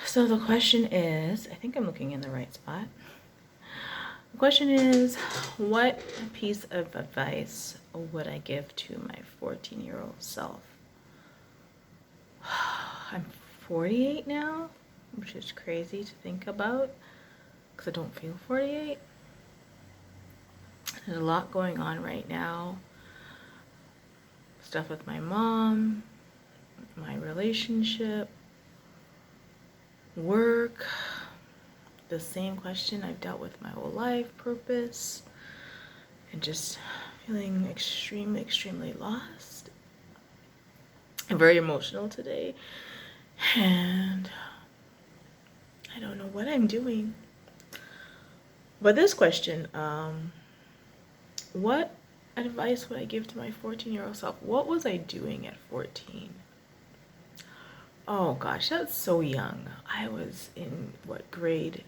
So the question is, I think I'm looking in the right spot. The question is, what piece of advice would I give to my 14-year-old self? I'm 48 now, which is crazy to think about because I don't feel 48. There's a lot going on right now. Stuff with my mom, my relationship, work, the same question I've dealt with my whole life, purpose, and just feeling extremely, extremely lost. I'm very emotional today, and I don't know what I'm doing. But this question, what advice would I give to my 14-year-old self? What was I doing at 14? Oh gosh, that's so young. I was in what, grade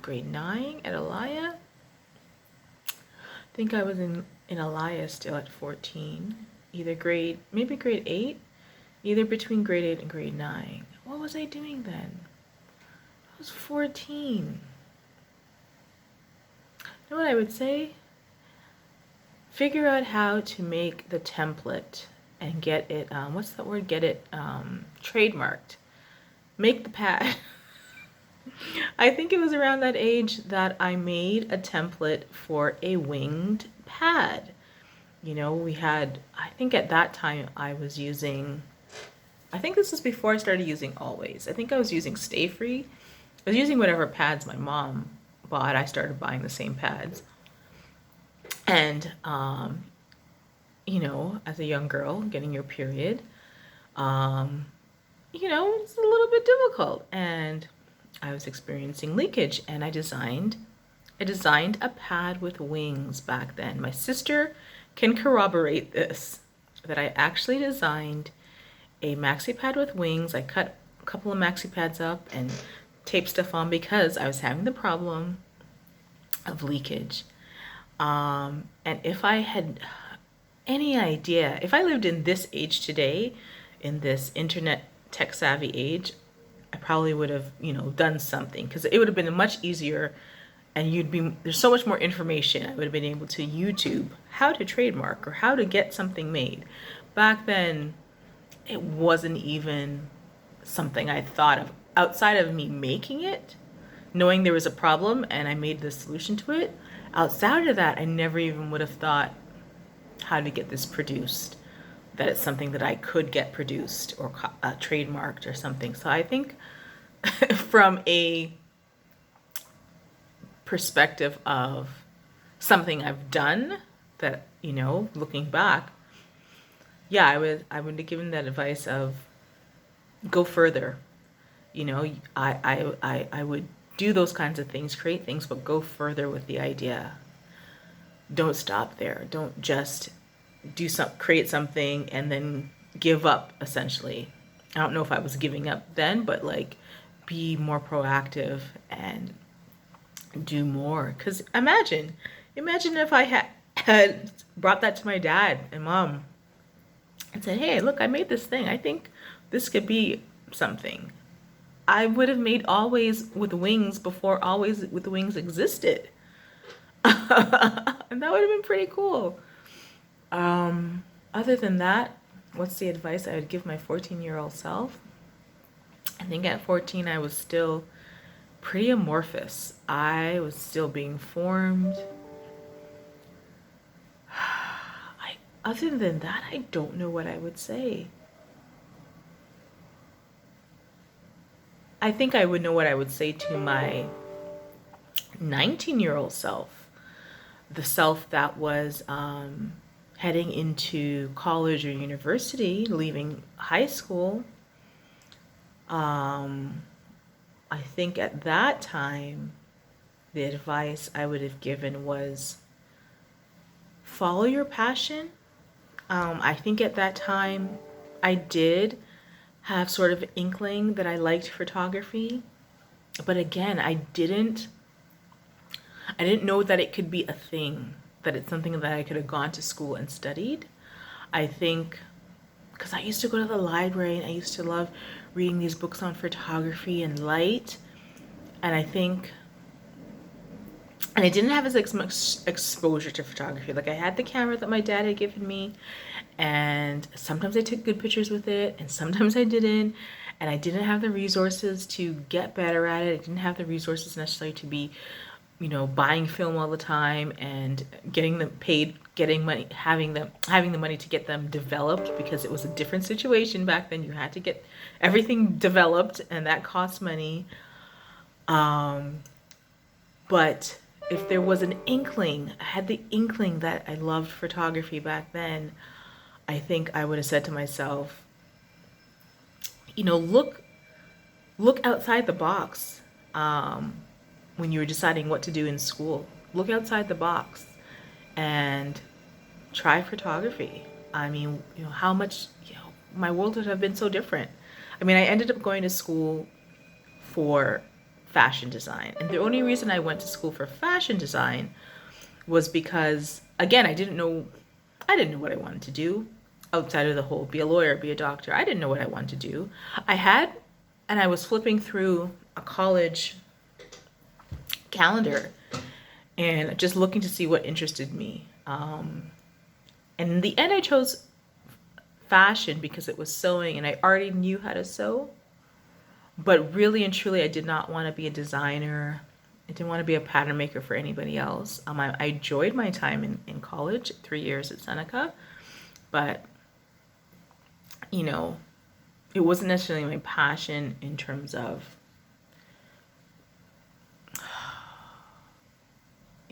9 at Elia? I think I was in Elia still at 14. Maybe grade 8? Either between grade 8 and grade 9. What was I doing then? I was 14. You know what I would say? Figure out how to make the template and get it, what's that word? Get it trademarked. Make the pad. I think it was around that age that I made a template for a winged pad. You know, I think at that time I think this was before I started using Always. I think I was using Stay Free. I was using whatever pads my mom bought. I started buying the same pads. And, you know, as a young girl getting your period, you know, it's a little bit difficult. And I was experiencing leakage, and I designed a pad with wings back then. My sister can corroborate this, that I actually designed a maxi pad with wings. I cut a couple of maxi pads up and taped stuff on because I was having the problem of leakage. And if I had any idea, if I lived in this age today, in this internet tech savvy age, I probably would have, you know, done something, because it would have been much easier, and there's so much more information. I would have been able to YouTube how to trademark or how to get something made. Back then, it wasn't even something I thought of outside of me making it, knowing there was a problem and I made the solution to it. Outside of that, I never even would have thought how to get this produced, that it's something that I could get produced or trademarked or something. So I think from a perspective of something I've done, that, you know, looking back, yeah, I would have given that advice of go further. You know, I would do those kinds of things, create things, but go further with the idea. Don't stop there. Don't just create something and then give up, essentially. I don't know if I was giving up then, but like, be more proactive and do more. Because imagine if I had brought that to my dad and mom and said, hey, look, I made this thing. I think this could be something. I would have made Always with Wings before Always with Wings existed. And that would have been pretty cool. Other than that, what's the advice I would give my 14-year-old self? I think at 14 I was still pretty amorphous. I was still being formed. Other than that, I don't know what I would say. I think I would know what I would say to my 19-year-old self, the self that was heading into college or university, leaving high school. I think at that time, the advice I would have given was follow your passion. I think at that time, I did have sort of an inkling that I liked photography. But again, I didn't know that it could be a thing, that it's something that I could have gone to school and studied. I think because I used to go to the library and I used to love reading these books on photography and light, and I didn't have as much exposure to photography. Like, I had the camera that my dad had given me, and sometimes I took good pictures with it, and sometimes I didn't. And I didn't have the resources to get better at it. I didn't have the resources necessarily to be, buying film all the time and getting them paid, getting money, having the money to get them developed, because it was a different situation back then. You had to get everything developed, and that cost money. But if there was an inkling, I had the inkling that I loved photography back then, I think I would have said to myself, look outside the box. When you were deciding what to do in school, look outside the box and try photography. I mean, how much, my world would have been so different. I mean, I ended up going to school for fashion design. And the only reason I went to school for fashion design was because, again, I didn't know what I wanted to do outside of the whole be a lawyer, be a doctor. I didn't know what I wanted to do. I was flipping through a college calendar and just looking to see what interested me. And in the end, I chose fashion because it was sewing, and I already knew how to sew. But really and truly, I did not want to be a designer. I didn't want to be a pattern maker for anybody else. I enjoyed my time in college, 3 years at Seneca, but it wasn't necessarily my passion in terms of,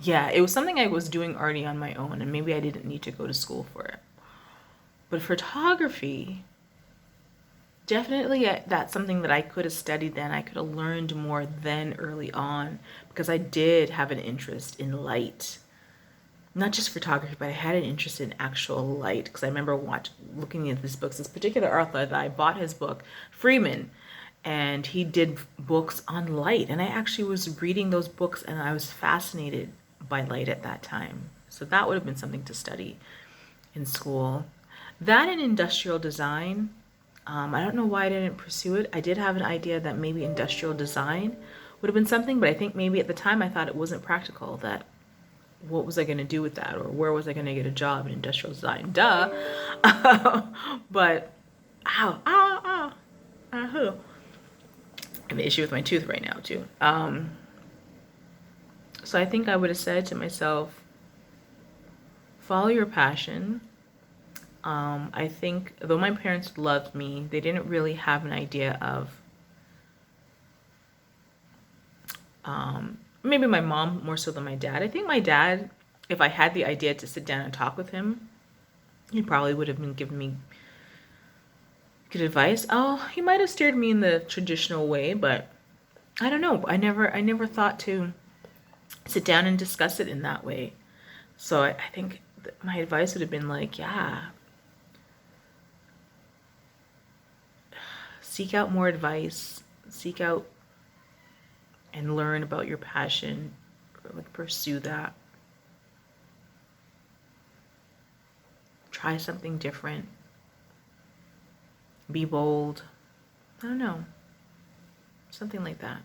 yeah, it was something I was doing already on my own, and maybe I didn't need to go to school for it. But photography, definitely, that's something that I could have studied then. I could have learned more then early on, because I did have an interest in light. Not just photography, but I had an interest in actual light, because I remember looking at these books. This particular author that I bought his book, Freeman, and he did books on light. And I actually was reading those books, and I was fascinated by light at that time. So that would have been something to study in school. That and industrial design. I don't know why I didn't pursue it. I did have an idea that maybe industrial design would have been something, but I think maybe at the time I thought it wasn't practical. That what was I going to do with that, or where was I going to get a job in industrial design? Duh. But ow, ow, ow, ow. I have an issue with my tooth right now too. So I think I would have said to myself, follow your passion. I think though my parents loved me, they didn't really have an idea of, maybe my mom more so than my dad. I think my dad, if I had the idea to sit down and talk with him, he probably would have been giving me good advice. Oh, he might have steered me in the traditional way, but I don't know. I never thought to sit down and discuss it in that way. So I think my advice would have been like, yeah, seek out more advice, seek out and learn about your passion, like pursue that. Try something different. Be bold. I don't know. Something like that.